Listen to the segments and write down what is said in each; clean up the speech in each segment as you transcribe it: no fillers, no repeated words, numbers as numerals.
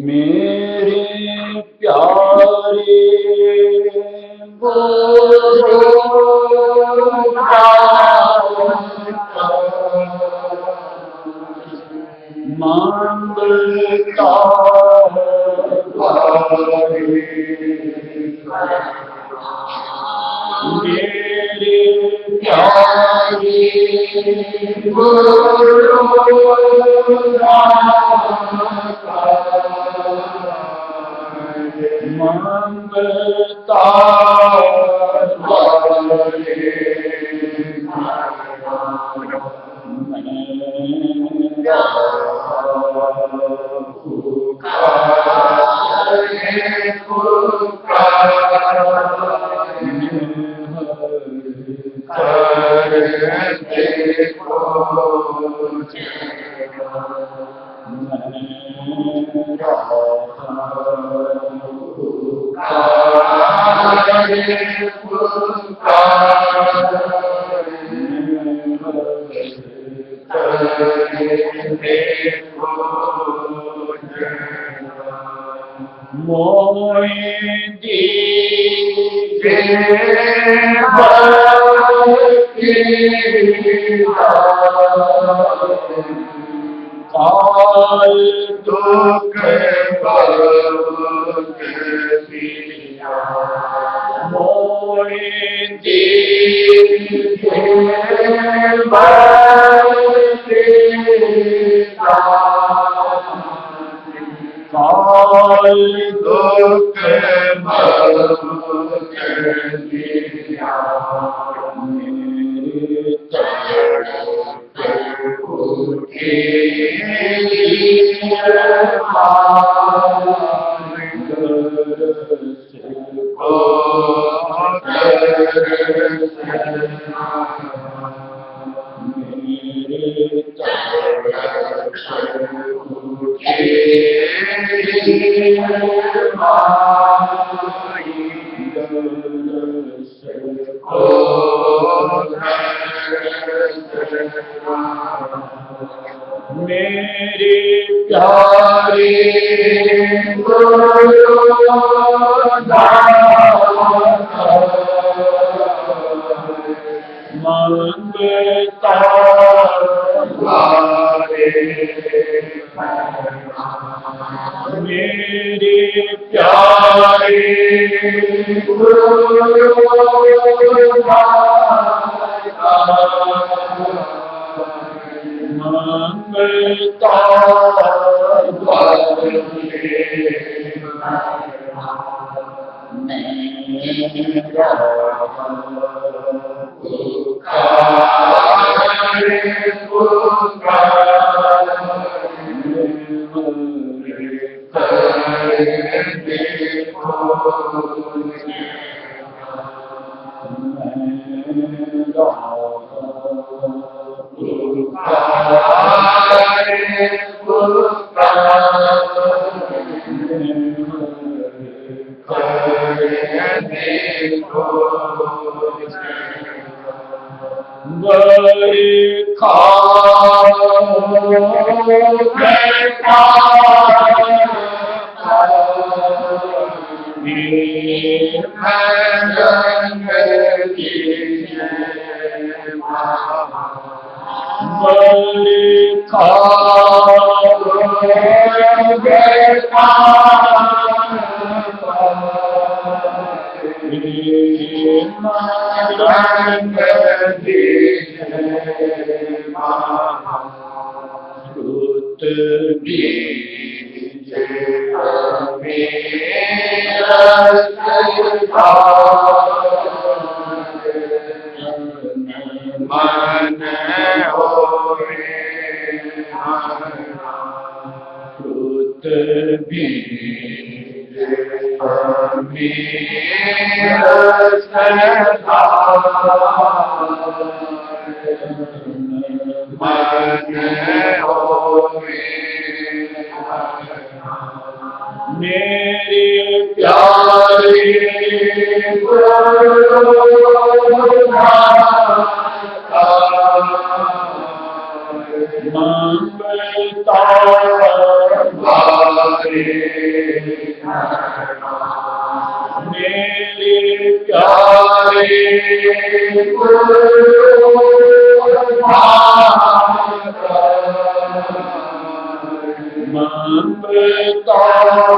मेरे प्यारे मांगता मेरे प्यारे मंगता मेरे प्यारे मेरे प्यारे ममता द्वारे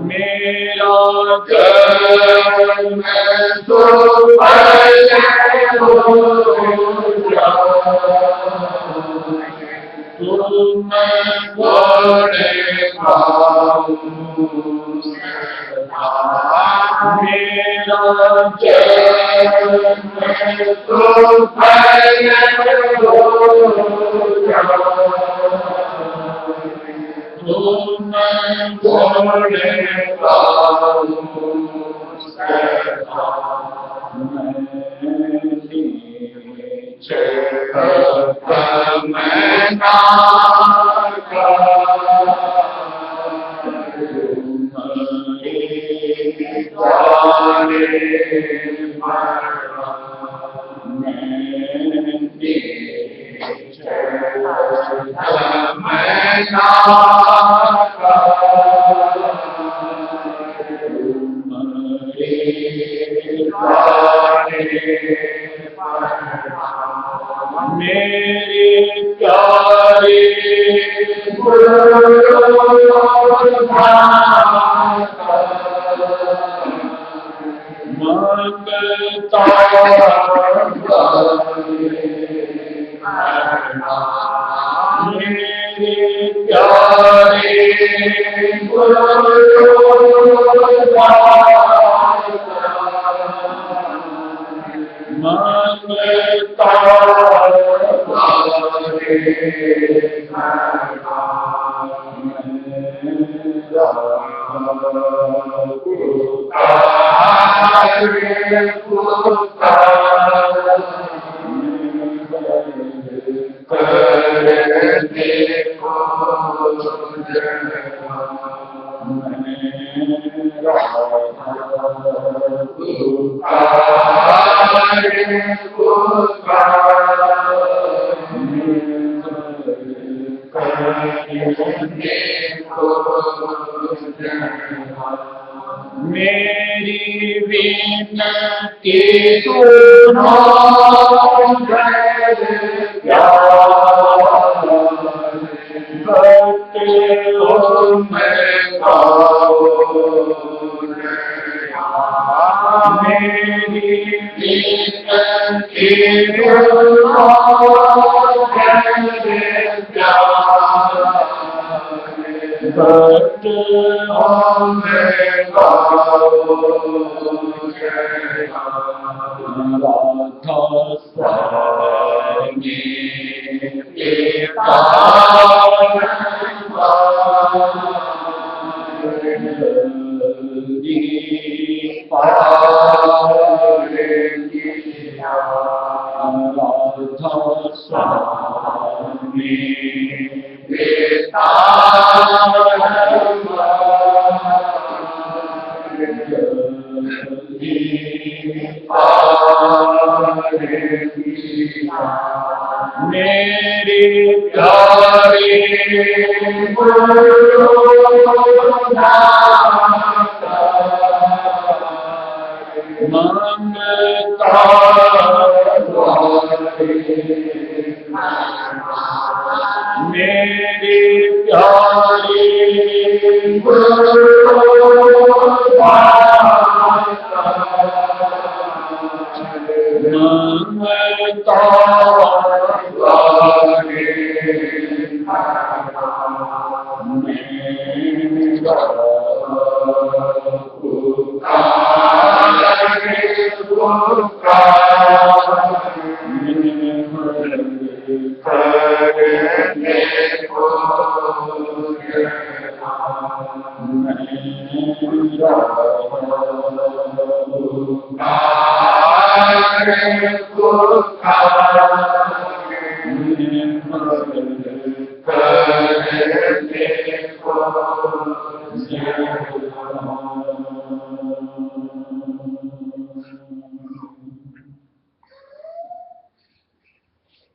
मेरा जन्म तो पहले हो तुम बड़े मेरा जन्म तो पहले हो तुम बड़े मेरे प्यारे ममता मेरे प्यारे ममता मेरी विनती सुनो मेरी विनती मेरे प्यारे ममता मेरे प्यारे ममता मेरा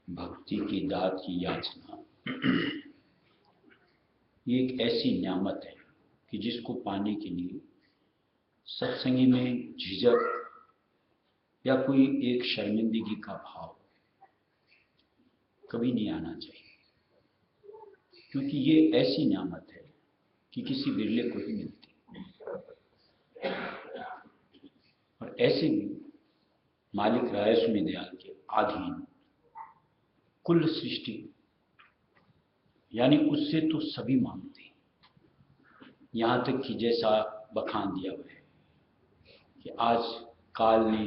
भक्ति की दात की याचना ये एक ऐसी न्यामत है कि जिसको पाने के लिए सत्संगी में झिझक या कोई एक शर्मिंदगी का भाव कभी नहीं आना चाहिए, क्योंकि ये ऐसी न्यामत है कि किसी बिरले को ही मिलती है। और ऐसे भी मालिक रायस्वामी दयाल के अधीन कुल सृष्टि यानी उससे तो सभी मांगते हैं, यहां तक कि जैसा बखान दिया हुआ है कि आज काल ने,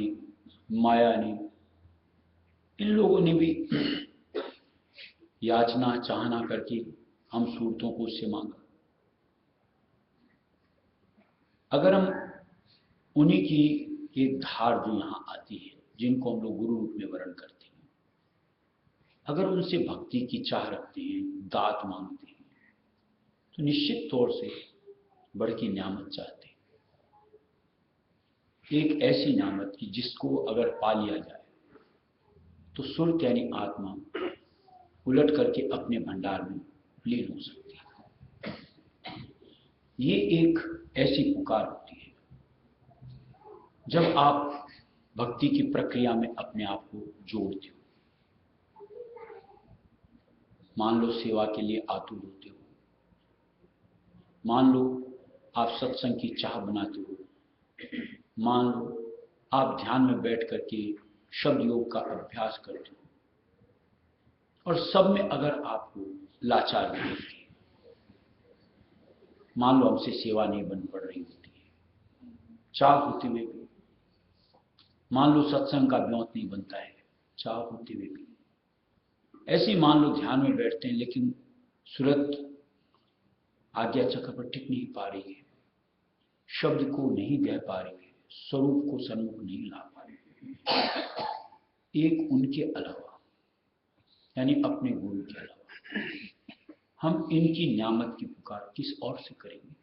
माया ने, इन लोगों ने भी याचना चाहना करके हम सूरतों को उससे मांगा। अगर हम उन्हीं की एक धार जो यहाँ आती है, जिनको हम लोग गुरु रूप में वर्ण करते हैं, अगर उनसे भक्ति की चाह रखते हैं, दात मांगते हैं, तो निश्चित तौर से बड़ की न्यामत चाहते हैं। एक ऐसी न्यामत की जिसको अगर पा लिया जाए तो सुरत यानी आत्मा उलट करके अपने भंडार में लीन हो सकती है। ये एक ऐसी पुकार होती है जब आप भक्ति की प्रक्रिया में अपने आप को जोड़ते हो। मान लो सेवा के लिए आतुर होते हो, मान लो आप सत्संग की चाह बनाते हो, मान लो आप ध्यान में बैठ करके शब्द योग का अभ्यास करते हो, और सब में अगर आपको लाचार मिलती है, मान लो हमसे सेवा नहीं बन पड़ रही होती है, चाह होते हुए भी, मान लो सत्संग का ब्योंत नहीं बनता है, चाह होते हुए भी, ऐसे मान लो ध्यान में बैठते हैं लेकिन सूरत आज्ञा चक्र पर टिक नहीं पा रही है, शब्द को नहीं कह पा रही है, स्वरूप को सन्मुख नहीं ला पा रही है। एक उनके अलावा यानी अपने गुरु के अलावा हम इनकी न्यामत की पुकार किस और से करेंगे?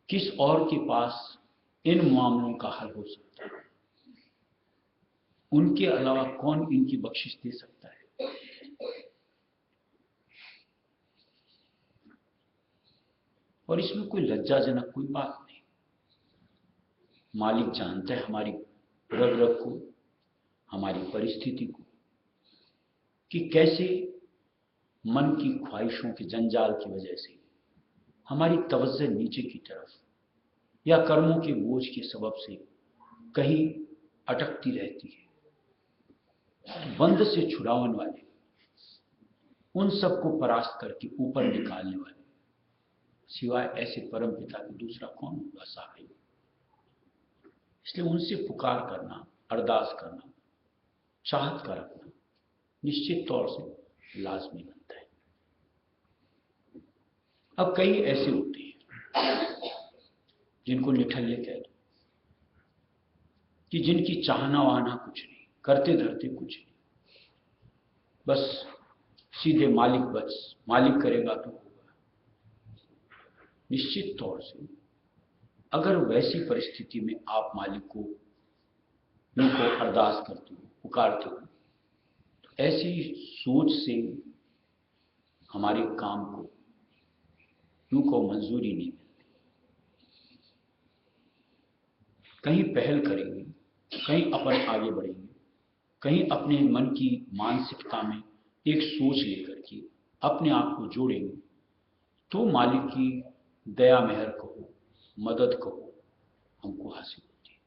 किस और के पास इन मामलों का हल हो सकता है? उनके अलावा कौन इनकी बख्शिश दे सकता है? और इसमें कोई लज्जाजनक कोई बात नहीं। मालिक जानता है हमारी रग रग को, हमारी परिस्थिति को, कि कैसे मन की ख्वाहिशों के जंजाल की वजह से हमारी तवज्जो नीचे की तरफ या कर्मों के बोझ के सबब से कहीं अटकती रहती है। बंद से छुड़ावन वाले, उन सबको परास्त करके ऊपर निकालने वाले सिवाय ऐसे परम पिता के दूसरा कौन होगा सहाय? इसलिए उनसे पुकार करना, अरदास करना, चाहत का रखना निश्चित तौर से लाजमी बनता है। अब कई ऐसे होते हैं जिनको निठल्ले कह दो, कि जिनकी चाहना वाहना कुछ नहीं, करते धरते कुछ नहीं, बस सीधे मालिक, बस मालिक करेगा तो होगा। निश्चित तौर से अगर वैसी परिस्थिति में आप मालिक को उनको अरदास करते हो, पुकारते हो, तो ऐसी सोच से हमारे काम को यूं को मंजूरी नहीं मिलती। कहीं पहल करेंगे, कहीं अपन आगे बढ़ेंगे, कहीं अपने मन की मानसिकता में एक सोच लेकर के अपने आप को जोड़ेंगे, तो मालिक की दया मेहर कहो, मदद कहो, हमको हासिल होती है।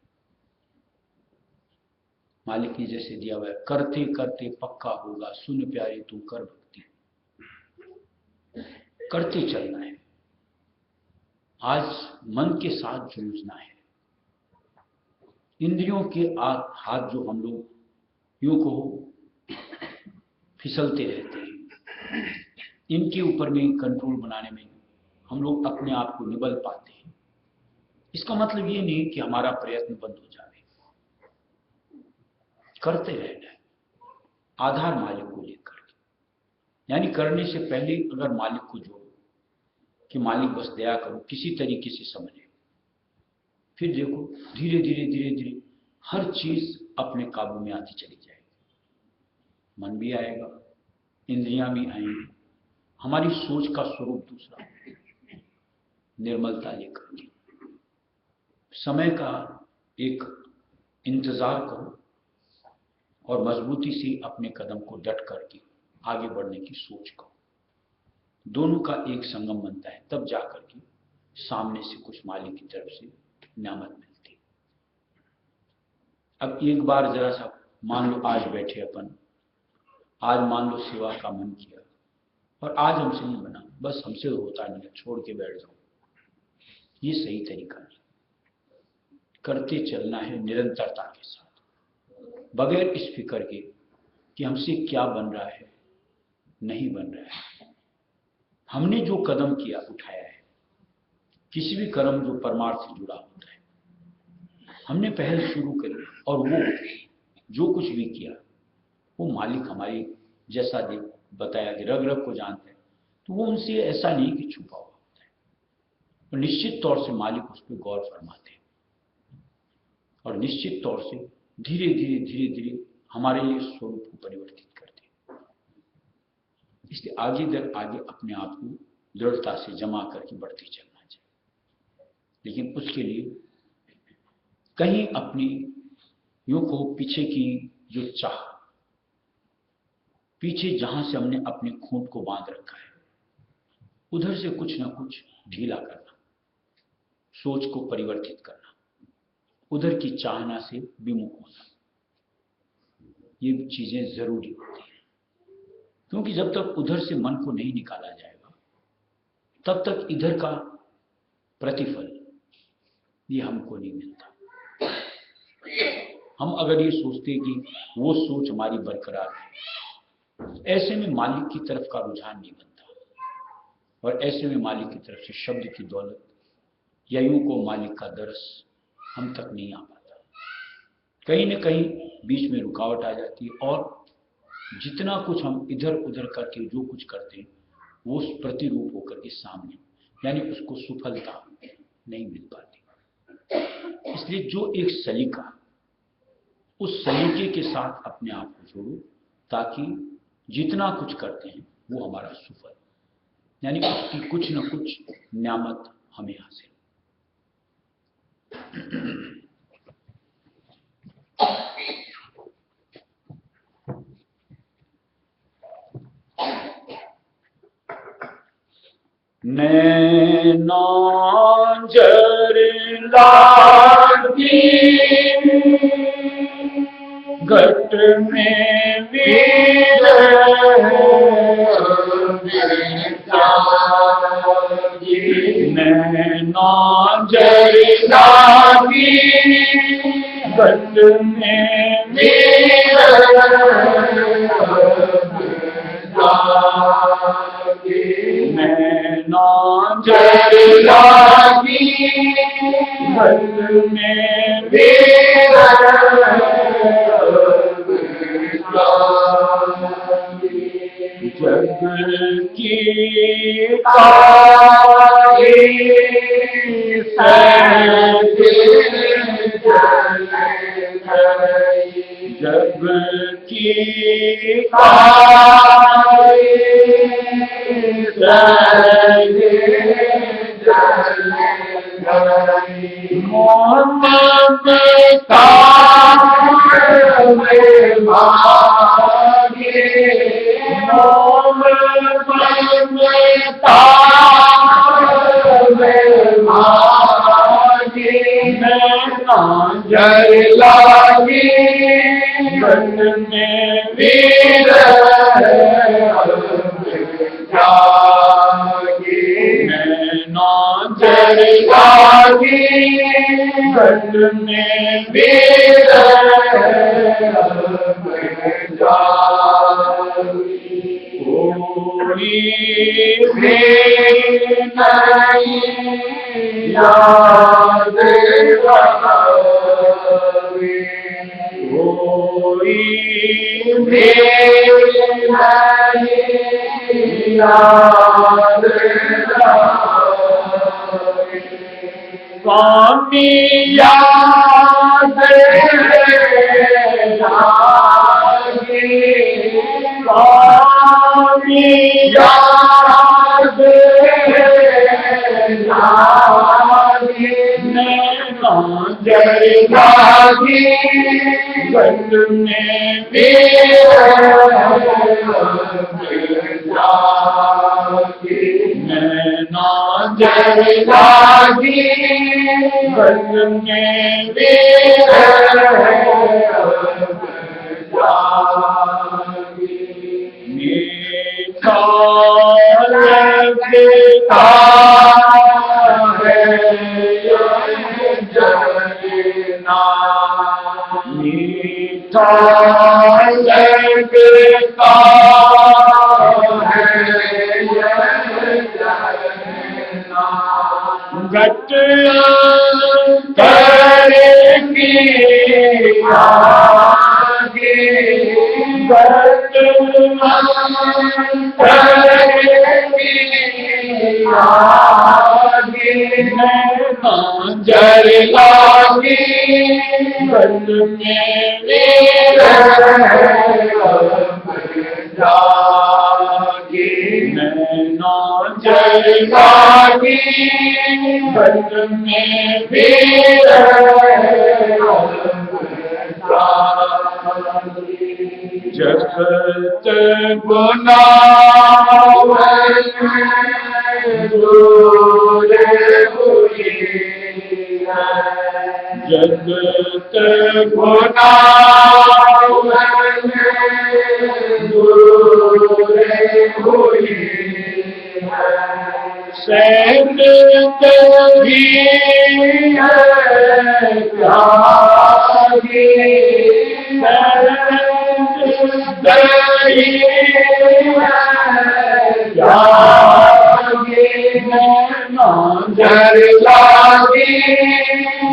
मालिक ने जैसे दिया हुआ है, करते करते पक्का होगा, सुन प्यारे तू कर भक्ति। करते चलना है, आज मन के साथ जूझना है। इंद्रियों के हाथ जो हम लोग यूं को फिसलते रहते हैं, इनके ऊपर में कंट्रोल बनाने में हम लोग अपने आप को निबल पाते हैं। इसका मतलब ये नहीं कि हमारा प्रयत्न बंद हो जाए, करते रहना है आधार मालिक को लेकर के। यानी करने से पहले अगर मालिक को जोड़ो कि मालिक बस दया करो, किसी तरीके से समझे, फिर देखो धीरे धीरे धीरे धीरे हर चीज अपने काबू में आती चली जाएगी। मन भी आएगा, इंद्रियां भी आएंगी, हमारी सोच का स्वरूप दूसरा, निर्मलता लेकर के। समय का एक इंतजार करो और मजबूती से अपने कदम को डट करके आगे बढ़ने की सोच करो। दोनों का एक संगम बनता है, तब जाकर के सामने से कुछ मालिक की तरफ से नियामत मिलती। अब एक बार जरा सा मान लो आज बैठे अपन, आज मान लो सेवा का मन किया और आज हमसे नहीं बना, बस हमसे होता नहीं है, छोड़ के बैठ जाओ, ये सही तरीका नहीं। करते चलना है निरंतरता के साथ, बगैर इस फिक्र के कि हमसे क्या बन रहा है, नहीं बन रहा है। हमने जो कदम किया, उठाया है, किसी भी कर्म जो परमार्थ से जुड़ा होता है, हमने पहल शुरू करी और वो जो कुछ भी किया वो मालिक हमारी, जैसा बताया कि रग रग को जानते हैं, तो वो उनसे ऐसा नहीं कि छुपा हुआ होता है, तो निश्चित तौर से मालिक उस पर गौर फरमाते हैं और निश्चित तौर से धीरे धीरे धीरे धीरे हमारे लिए स्वरूप को परिवर्तित करते हैं। इसलिए आगे दर आगे अपने आप को दृढ़ता से जमा करके बढ़ते चलना चाहिए, लेकिन उसके लिए कहीं अपनी यूं कहो पीछे की जो चाह, पीछे जहां से हमने अपने खूंट को बांध रखा है, उधर से कुछ ना कुछ ढीला करना, सोच को परिवर्तित करना, उधर की चाहना से विमुख होना, ये चीजें जरूरी होती हैं। क्योंकि जब तक उधर से मन को नहीं निकाला जाएगा, तब तक इधर का प्रतिफल ये हमको नहीं मिलता। हम अगर ये सोचते कि वो सोच हमारी बरकरार है, ऐसे में मालिक की तरफ का रुझान नहीं बनता और ऐसे में मालिक की तरफ से शब्द की दौलत या यूं को मालिक का दरस हम तक नहीं आ पाता। कहीं न कहीं बीच में रुकावट आ जाती है और जितना कुछ हम इधर उधर करके जो कुछ करते हैं वो प्रतिरूप होकर के सामने, यानी उसको सफलता नहीं मिल पाती। इसलिए जो एक सलीका, उस सलीके के साथ अपने आप को जोड़ो ताकि जितना कुछ करते हैं वो हमारा सुफल, यानी उसकी कुछ न कुछ नियामत हमें हासिल। नैना जर लागी घट में वीर नैना जर लागी घट में वीर नैना जर लागी घट में वीर जग की काई जग की काई मोहम्मद का जर लागी घट में वीर नैना जर लागी घट में वीर ओ कोई भी नहीं याद रखावे, कोई भी नहीं याद रखावे, स्वामी याद जागी, स्वामी याद जागी, नैना जल जागी, बन में जागी, नैना जल जागी, बन में मीठा लगता है जलना, मीठा लगता है जलना, घट करके आगे घट करके आगे, नैना जल लागी, बन में जागी, नैना जल लागी, बन में जगत गुनाह दूर हुई है, जगत गुनाह दूर हुई है, सैन भी है त्यागी, जल लागी,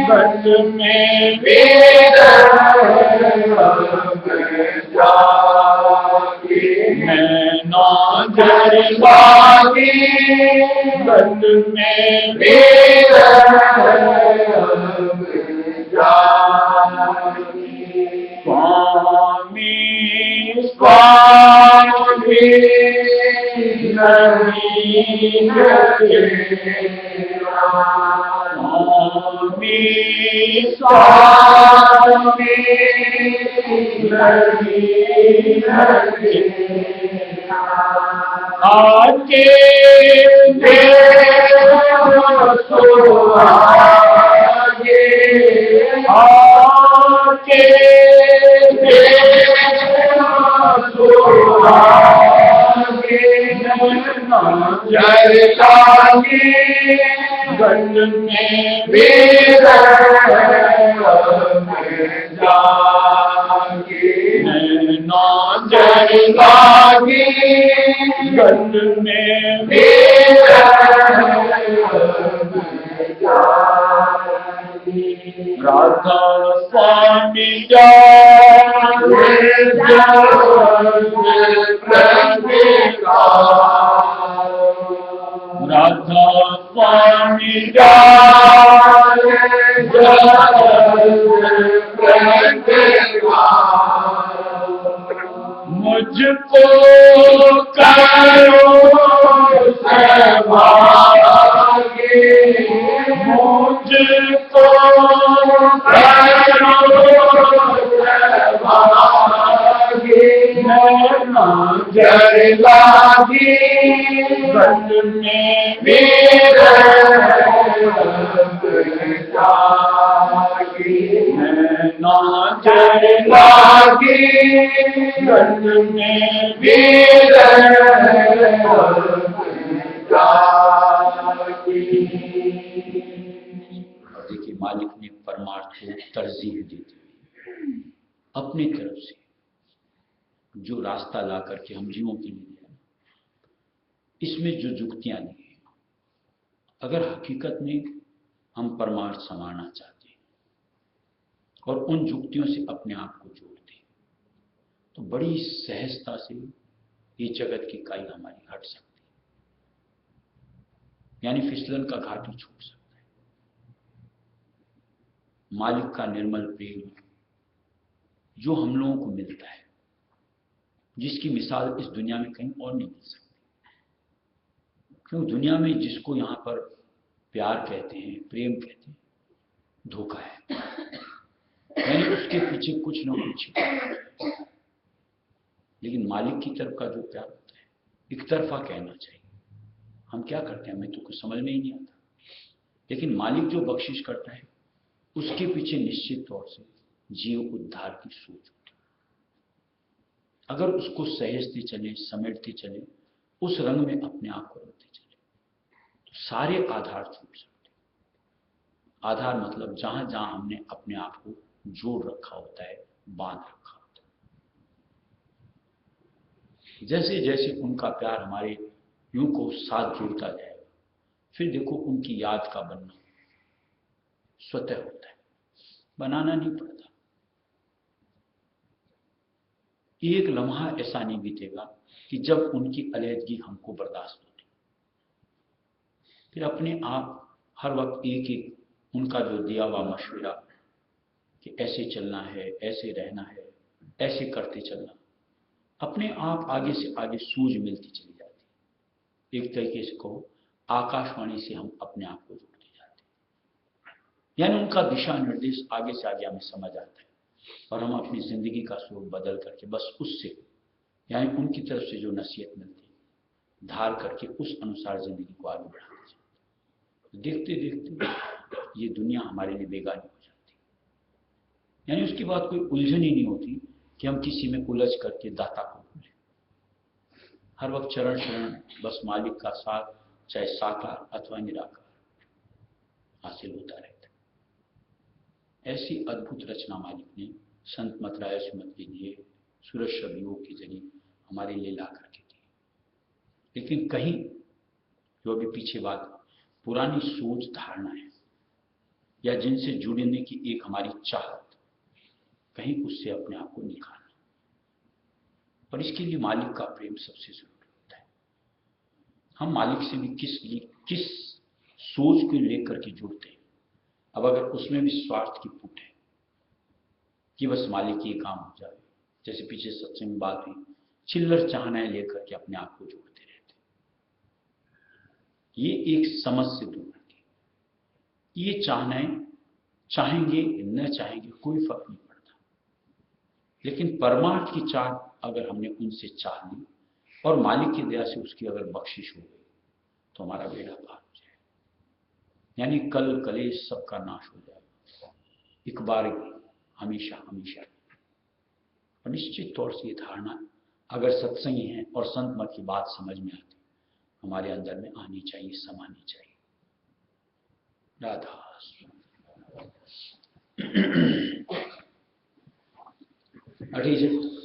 बन में जागी, नैना जल लागी, बन में जागी, स्वामी स्वामी नहीं स्वामी स्वामी नहीं आके आगे आके जल लागी, बन में जागी, नैना जल लागी, बन में राधा स्वामी जाने राधा स्वामी मुझको करो सहभागी, मुझको करो सहभागी, नैना जल लागी, बन में जागी, नैना जल लागी, बन में देखिए, मालिक ने परमार्थ को तरजीह दी थी अपनी तरफ से, जो रास्ता ला करके हम जीवों के लिए दिया, इसमें जो जुक्तियां दी हैं, अगर हकीकत में हम परमार्थ संवारना चाहते हैं और उन जुक्तियों से अपने आप को जोड़ते हैं, तो बड़ी सहजता से ये जगत की काई हमारी हट सकती है, यानी फिसलन का घाट ही छूट सकता है। मालिक का निर्मल प्रेम जो हम लोगों को मिलता है, जिसकी मिसाल इस दुनिया में कहीं और नहीं मिल सकती। क्यों? दुनिया में जिसको यहां पर प्यार कहते हैं, प्रेम कहते हैं, धोखा है, यानी उसके पीछे कुछ न कुछ। लेकिन मालिक की तरफ का जो प्यार होता है, एक तरफा कहना चाहिए। हम क्या करते हैं, हमें तो कुछ समझ में ही नहीं आता। लेकिन मालिक जो बख्शिश करता है, उसके पीछे निश्चित तौर से जीव उद्धार की सोच होती है। अगर उसको सहेजते चले, समेटते चले, उस रंग में अपने आप को रखते चले, तो सारे आधार छूट सकते। आधार मतलब जहां जहां हमने अपने आप को जोड़ रखा होता है, बांध रखा होता है। जैसे जैसे उनका प्यार हमारे यूं को साथ जुड़ता जाएगा, फिर देखो उनकी याद का बनना स्वतः होता है, बनाना नहीं पड़ता। एक लम्हा ऐसा नहीं बीतेगा कि जब उनकी अलहदगी हमको बर्दाश्त होती। फिर अपने आप हर वक्त एक एक उनका जो दिया हुआ मशवरा कि ऐसे चलना है, ऐसे रहना है, ऐसे करते चलना, अपने आप आगे से आगे सूझ मिलती चली जाती। एक तरीके से कहो, आकाशवाणी से हम अपने आप को जोड़ते जाते हैं, यानी उनका दिशा निर्देश आगे से आगे हमें समझ आता है और हम अपनी जिंदगी का स्वरूप बदल करके बस उससे, यानी उनकी तरफ से जो नसीहत मिलती है, धार करके उस अनुसार जिंदगी को आगे बढ़ाते जाते। देखते देखते ये दुनिया हमारे लिए बेगानी हो जाती है, यानी उसके बाद कोई उलझन ही नहीं होती कि हम किसी में उलझ करके दाता को भूलें। हर वक्त चरण शरण बस मालिक का साथ, चाहे साकार अथवा निराकार, हासिल होता रहता है। ऐसी अद्भुत रचना मालिक ने संत मतराय सुमत के लिए सूरज शब्दयोग के जरिए हमारे लिए ला करके दी। लेकिन कहीं जो अभी पीछे बात, पुरानी सोच धारणा है या जिनसे जुड़ने की एक हमारी चाहत, कहीं उससे अपने आप को निकालना। और इसके लिए मालिक का प्रेम सबसे जरूरी होता है। हम मालिक से भी किस सोच को लेकर के जुड़ते हैं। अब अगर उसमें भी स्वार्थ की फूट है कि बस मालिक ये काम हो जाए, जैसे पीछे सत्संग में बात हुई, चिल्लर चाहनाएं लेकर के अपने आप को जोड़ते रहते, ये एक समझ से दूर है। ये चाहनाएं चाहेंगे न चाहेंगे कोई फर्क नहीं पड़ता, लेकिन परमार्थ की चाह अगर हमने उनसे चाह ली और मालिक की दया से उसकी अगर बख्शिश हो गई, तो हमारा बेड़ा पार हो जाए, यानी कल कलेश सबका नाश हो जाएगा एक बार हमेशा हमेशा। और निश्चित तौर से ये धारणा अगर सत्संगी है और संत मत की बात समझ में आती, हमारे अंदर में आनी चाहिए, समानी चाहिए। राधा अटीजट